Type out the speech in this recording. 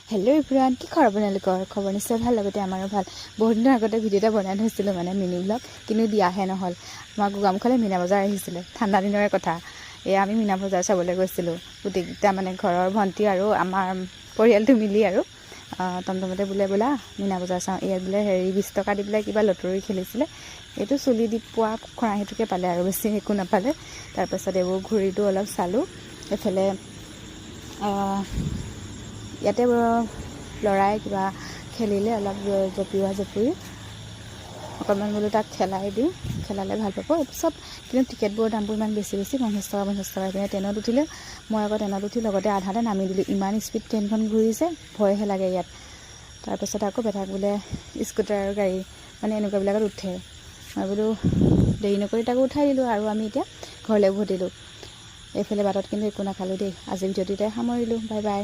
Hello' everyone, কি খবৰ আপোনালোকৰ? খবৰ নিশ্চয় ভাল, লগতে আমাৰো ভাল। বহুত দিনৰ আগতে ভিডিঅ' এটা বনাই থৈছিলোঁ, মানে মিনি ব্লগ, কিন্তু দিয়াহে নহ'ল। আমাৰ গোগামুখলৈ মীনা বজাৰ আহিছিলে, ঠাণ্ডা দিনৰে কথা। এয়া আমি মীনা বজাৰ চাবলৈ গৈছিলোঁ, গোটেইকেইটা মানে ঘৰৰ ভণ্টি আৰু আমাৰ পৰিয়ালটো মিলি আৰু টমটমতে বোলে ব'লা মীনা বজাৰ চাওঁ। ইয়াত বোলে 20 টকা দি পেলাই কিবা লটাৰী খেলিছিলে। এইটো চুলি দি পোৱা খৰাহিটোকে পালে আৰু বেছি একো নাপালে। তাৰপাছত এইবোৰ ঘূৰিটো অলপ চালোঁ। এইফালে ইয়াতে ল'ৰাই কিবা খেলিলে, অলপ জঁপিওৱা জঁপুৰি অকণমান বোলো তাক খেলাই দিওঁ, খেলালে ভাল পাব। চব কিন্তু টিকেটবোৰৰ দামবোৰ ইমান বেছি 50 টকা 50 টকা। এইপিনে ট্ৰেইনত উঠিলে, মই আকৌ ট্ৰেইনত উঠি লগতে আধাতে নামি দিলোঁ। ইমান স্পীড ট্ৰেইনখন ঘূৰিছে, ভয়হে লাগে ইয়াত। তাৰপাছত আকৌ বেটাক বোলে স্কুটাৰ গাড়ী মানে এনেকুৱাবিলাকত উঠে। মই বোলো দেৰি নকৰি তাকো উঠাই দিলোঁ আৰু আমি এতিয়া ঘৰলৈ উভতিলোঁ। এইফালে বাটত কিন্তু একো নাখালোঁ দেই। আজিৰ ভিডিঅ'টোতে সামৰিলোঁ। Bye bye.